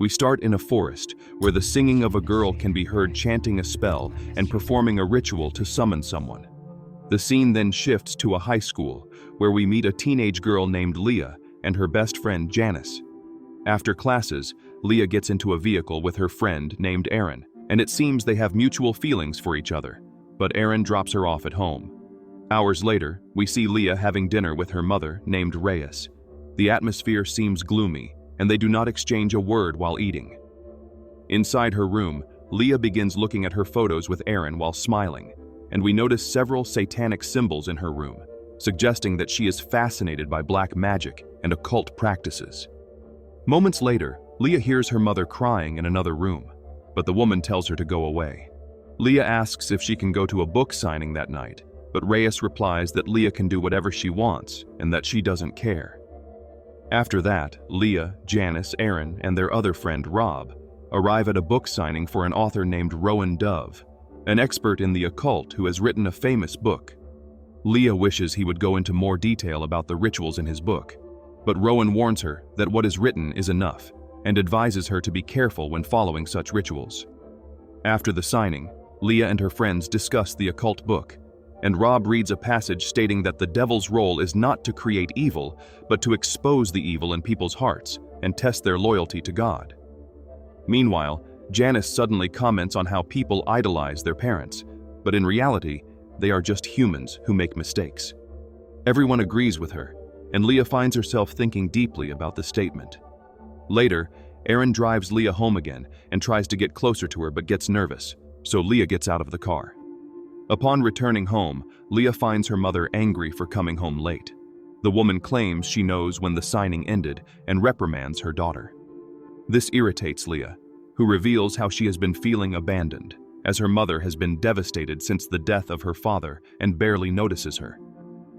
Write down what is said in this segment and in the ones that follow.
We start in a forest, where the singing of a girl can be heard chanting a spell and performing a ritual to summon someone. The scene then shifts to a high school, where we meet a teenage girl named Leah and her best friend Janice. After classes, Leah gets into a vehicle with her friend named Erin, and it seems they have mutual feelings for each other, but Erin drops her off at home. Hours later, we see Leah having dinner with her mother named Reyes. The atmosphere seems gloomy, and they do not exchange a word while eating. Inside her room, Leah begins looking at her photos with Erin while smiling, and we notice several satanic symbols in her room, suggesting that she is fascinated by black magic and occult practices. Moments later, Leah hears her mother crying in another room, but the woman tells her to go away. Leah asks if she can go to a book signing that night, but Reyes replies that Leah can do whatever she wants and that she doesn't care. After that, Leah, Janice, Erin, and their other friend Rob arrive at a book signing for an author named M0ther, an expert in the occult who has written a famous book. Leah wishes he would go into more detail about the rituals in his book, but Rowan warns her that what is written is enough and advises her to be careful when following such rituals. After the signing, Leah and her friends discuss the occult book, and Rob reads a passage stating that the devil's role is not to create evil, but to expose the evil in people's hearts and test their loyalty to God. Meanwhile, Janice suddenly comments on how people idolize their parents, but in reality, they are just humans who make mistakes. Everyone agrees with her, and Leah finds herself thinking deeply about the statement. Later, Erin drives Leah home again and tries to get closer to her but gets nervous, so Leah gets out of the car. Upon returning home, Leah finds her mother angry for coming home late. The woman claims she knows when the signing ended and reprimands her daughter. This irritates Leah, who reveals how she has been feeling abandoned, as her mother has been devastated since the death of her father and barely notices her.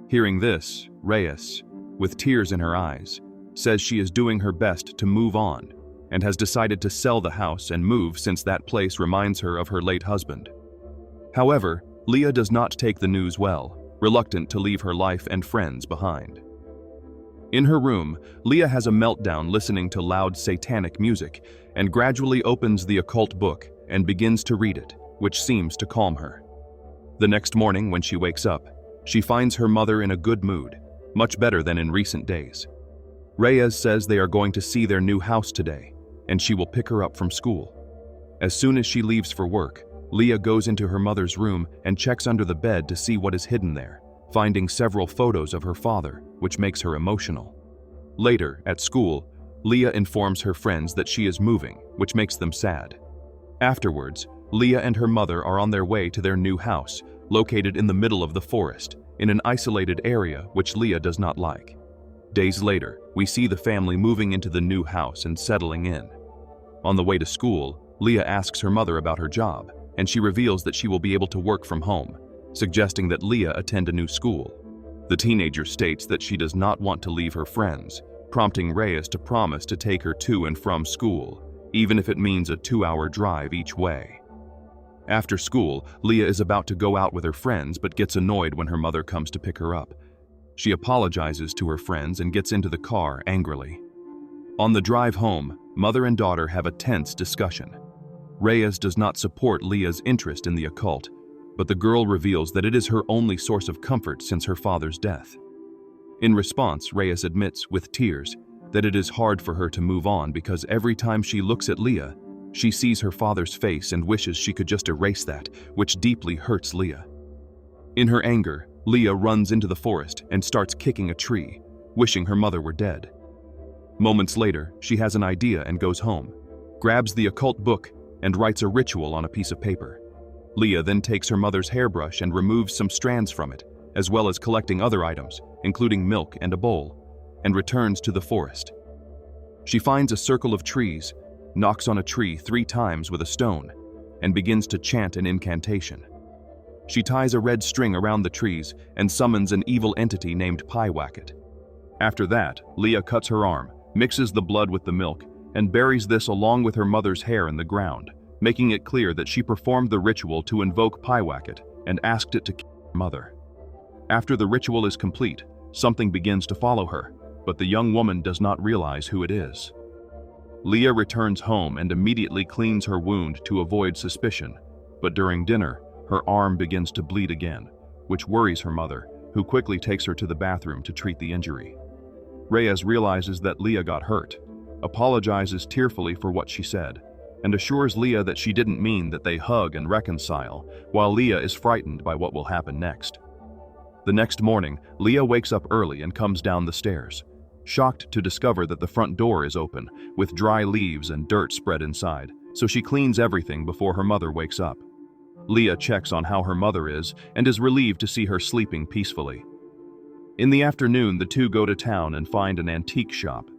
Hearing this, Reyes, with tears in her eyes, says she is doing her best to move on and has decided to sell the house and move since that place reminds her of her late husband. However, Leah does not take the news well, reluctant to leave her life and friends behind. In her room, Leah has a meltdown listening to loud satanic music and gradually opens the occult book and begins to read it, which seems to calm her. The next morning, when she wakes up, she finds her mother in a good mood, much better than in recent days. Reyes says they are going to see their new house today, and she will pick her up from school. As soon as she leaves for work, Leah goes into her mother's room and checks under the bed to see what is hidden there, finding several photos of her father, which makes her emotional. Later, at school, Leah informs her friends that she is moving, which makes them sad. Afterwards, Leah and her mother are on their way to their new house, located in the middle of the forest, in an isolated area which Leah does not like. Days later, we see the family moving into the new house and settling in. On the way to school, Leah asks her mother about her job, and she reveals that she will be able to work from home, suggesting that Leah attend a new school. The teenager states that she does not want to leave her friends, prompting Reyes to promise to take her to and from school, even if it means a 2-hour drive each way. After school, Leah is about to go out with her friends but gets annoyed when her mother comes to pick her up. She apologizes to her friends and gets into the car angrily. On the drive home, mother and daughter have a tense discussion. Reyes does not support Leah's interest in the occult, but the girl reveals that it is her only source of comfort since her father's death. In response, Reyes admits, with tears, that it is hard for her to move on because every time she looks at Leah, she sees her father's face and wishes she could just erase that, which deeply hurts Leah. In her anger, Leah runs into the forest and starts kicking a tree, wishing her mother were dead. Moments later, she has an idea and goes home, grabs the occult book, and writes a ritual on a piece of paper. Leah then takes her mother's hairbrush and removes some strands from it, as well as collecting other items, including milk and a bowl, and returns to the forest. She finds a circle of trees, knocks on a tree 3 times with a stone, and begins to chant an incantation. She ties a red string around the trees and summons an evil entity named Pyewacket. After that, Leah cuts her arm, mixes the blood with the milk, and buries this along with her mother's hair in the ground, making it clear that she performed the ritual to invoke Pyewacket and asked it to kill her mother. After the ritual is complete, something begins to follow her, but the young woman does not realize who it is. Leah returns home and immediately cleans her wound to avoid suspicion, but during dinner, her arm begins to bleed again, which worries her mother, who quickly takes her to the bathroom to treat the injury. Reyes realizes that Leah got hurt, apologizes tearfully for what she said, and assures Leah that she didn't mean that they hug and reconcile, while Leah is frightened by what will happen next. The next morning, Leah wakes up early and comes down the stairs, shocked to discover that the front door is open, with dry leaves and dirt spread inside, so she cleans everything before her mother wakes up. Leah checks on how her mother is and is relieved to see her sleeping peacefully. In the afternoon, the two go to town and find an antique shop.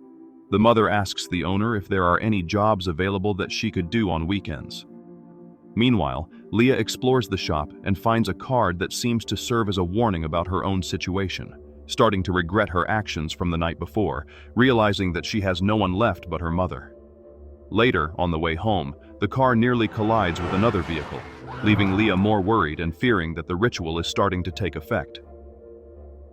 The mother asks the owner if there are any jobs available that she could do on weekends. Meanwhile, Leah explores the shop and finds a card that seems to serve as a warning about her own situation, starting to regret her actions from the night before, realizing that she has no one left but her mother. Later, on the way home, the car nearly collides with another vehicle, leaving Leah more worried and fearing that the ritual is starting to take effect.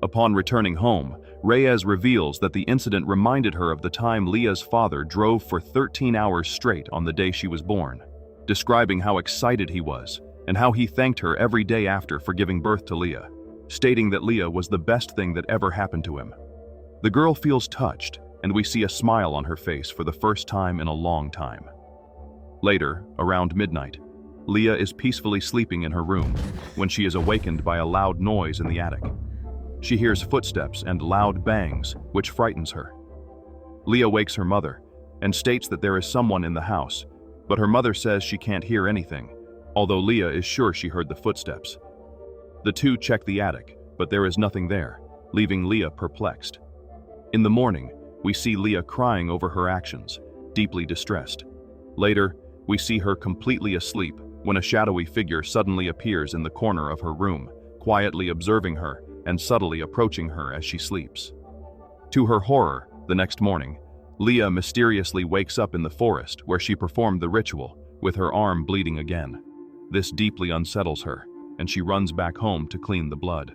Upon returning home, Reyes reveals that the incident reminded her of the time Leah's father drove for 13 hours straight on the day she was born, describing how excited he was and how he thanked her every day after for giving birth to Leah, stating that Leah was the best thing that ever happened to him. The girl feels touched, and we see a smile on her face for the first time in a long time. Later, around midnight, Leah is peacefully sleeping in her room when she is awakened by a loud noise in the attic. She hears footsteps and loud bangs, which frightens her. Leah wakes her mother and states that there is someone in the house, but her mother says she can't hear anything, although Leah is sure she heard the footsteps. The two check the attic, but there is nothing there, leaving Leah perplexed. In the morning, we see Leah crying over her actions, deeply distressed. Later, we see her completely asleep when a shadowy figure suddenly appears in the corner of her room, quietly observing her and subtly approaching her as she sleeps. To her horror, the next morning, Leah mysteriously wakes up in the forest where she performed the ritual, with her arm bleeding again. This deeply unsettles her, and she runs back home to clean the blood.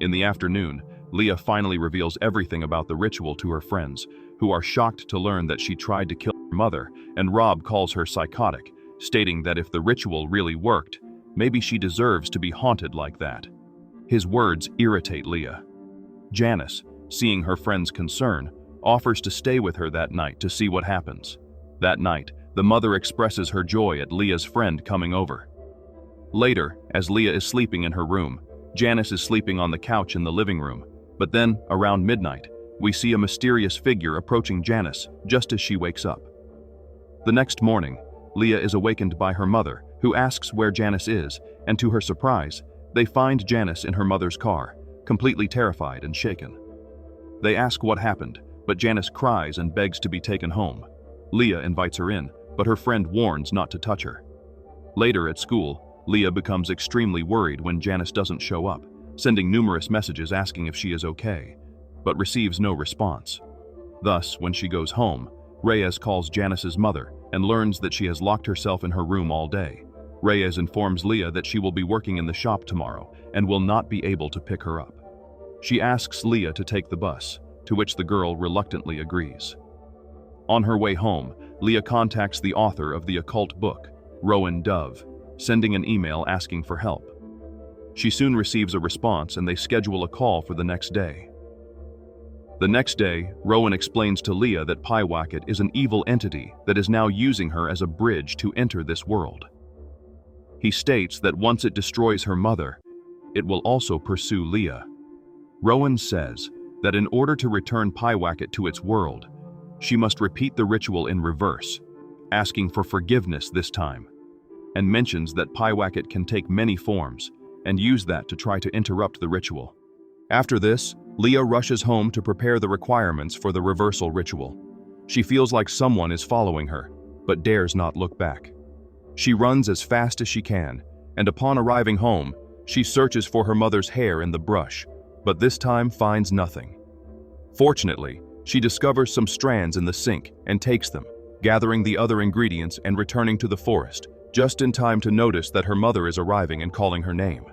In the afternoon, Leah finally reveals everything about the ritual to her friends, who are shocked to learn that she tried to kill her mother, and Rob calls her psychotic, stating that if the ritual really worked, maybe she deserves to be haunted like that. His words irritate Leah. Janice, seeing her friend's concern, offers to stay with her that night to see what happens. That night, the mother expresses her joy at Leah's friend coming over. Later, as Leah is sleeping in her room, Janice is sleeping on the couch in the living room, but then, around midnight, we see a mysterious figure approaching Janice just as she wakes up. The next morning, Leah is awakened by her mother, who asks where Janice is, and to her surprise, they find Janice in her mother's car, completely terrified and shaken. They ask what happened, but Janice cries and begs to be taken home. Leah invites her in, but her friend warns not to touch her. Later at school, Leah becomes extremely worried when Janice doesn't show up, sending numerous messages asking if she is okay, but receives no response. Thus, when she goes home, Reyes calls Janice's mother and learns that she has locked herself in her room all day. Reyes informs Leah that she will be working in the shop tomorrow and will not be able to pick her up. She asks Leah to take the bus, to which the girl reluctantly agrees. On her way home, Leah contacts the author of the occult book, Rowan Dove, sending an email asking for help. She soon receives a response and they schedule a call for the next day. The next day, Rowan explains to Leah that Pyewacket is an evil entity that is now using her as a bridge to enter this world. He states that once it destroys her mother, it will also pursue Leah. Rowan says that in order to return Pyewacket to its world, she must repeat the ritual in reverse, asking for forgiveness this time, and mentions that Pyewacket can take many forms and use that to try to interrupt the ritual. After this, Leah rushes home to prepare the requirements for the reversal ritual. She feels like someone is following her, but dares not look back. She runs as fast as she can, and upon arriving home, she searches for her mother's hair in the brush, but this time finds nothing. Fortunately, she discovers some strands in the sink and takes them, gathering the other ingredients and returning to the forest, just in time to notice that her mother is arriving and calling her name.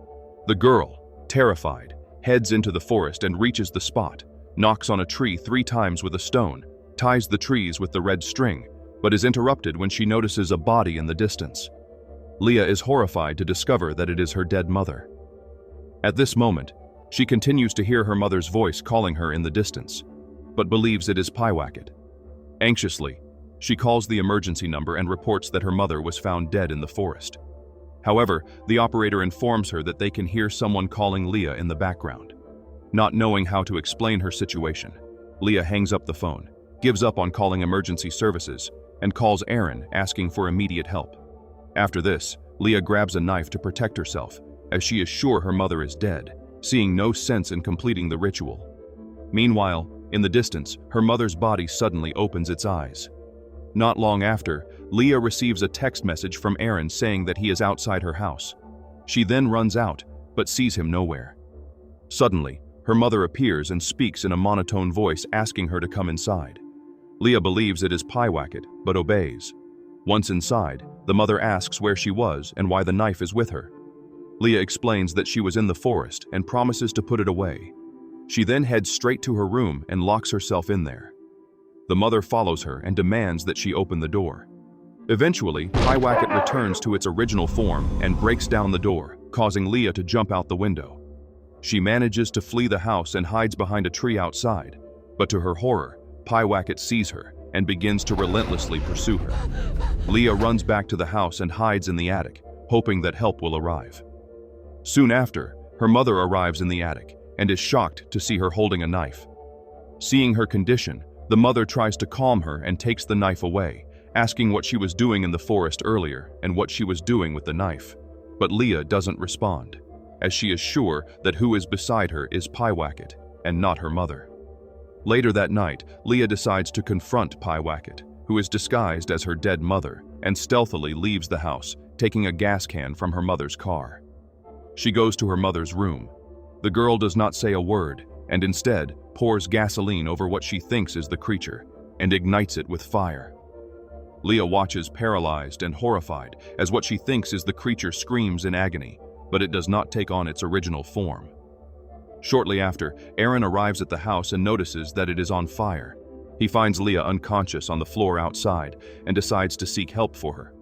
The girl, terrified, heads into the forest and reaches the spot, knocks on a tree 3 times with a stone, ties the trees with the red string, but is interrupted when she notices a body in the distance. Leah is horrified to discover that it is her dead mother. At this moment, she continues to hear her mother's voice calling her in the distance, but believes it is Pyewacket. Anxiously, she calls the emergency number and reports that her mother was found dead in the forest. However, the operator informs her that they can hear someone calling Leah in the background. Not knowing how to explain her situation, Leah hangs up the phone, gives up on calling emergency services, and calls Aaron asking for immediate help. After this, Leah grabs a knife to protect herself, as she is sure her mother is dead, seeing no sense in completing the ritual. Meanwhile, in the distance, her mother's body suddenly opens its eyes. Not long after, Leah receives a text message from Aaron saying that he is outside her house. She then runs out, but sees him nowhere. Suddenly, her mother appears and speaks in a monotone voice asking her to come inside. Leah believes it is Pyewacket, but obeys. Once inside, the mother asks where she was and why the knife is with her. Leah explains that she was in the forest and promises to put it away. She then heads straight to her room and locks herself in there. The mother follows her and demands that she open the door. Eventually, Pyewacket returns to its original form and breaks down the door, causing Leah to jump out the window. She manages to flee the house and hides behind a tree outside, but to her horror, Pyewacket sees her and begins to relentlessly pursue her. Leah runs back to the house and hides in the attic, hoping that help will arrive. Soon after, her mother arrives in the attic and is shocked to see her holding a knife. Seeing her condition, the mother tries to calm her and takes the knife away, asking what she was doing in the forest earlier and what she was doing with the knife. But Leah doesn't respond, as she is sure that who is beside her is Pyewacket and not her mother. Later that night, Leah decides to confront Pyewacket, who is disguised as her dead mother, and stealthily leaves the house, taking a gas can from her mother's car. She goes to her mother's room. The girl does not say a word, and instead pours gasoline over what she thinks is the creature, and ignites it with fire. Leah watches paralyzed and horrified as what she thinks is the creature screams in agony, but it does not take on its original form. Shortly after, Aaron arrives at the house and notices that it is on fire. He finds Leah unconscious on the floor outside and decides to seek help for her.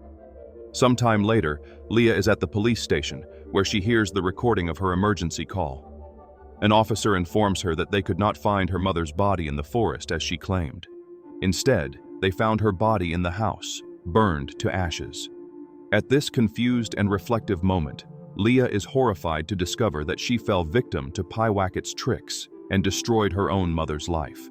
Sometime later, Leah is at the police station, where she hears the recording of her emergency call. An officer informs her that they could not find her mother's body in the forest as she claimed. Instead, they found her body in the house, burned to ashes. At this confused and reflective moment, Leah is horrified to discover that she fell victim to Pyewacket's tricks and destroyed her own mother's life.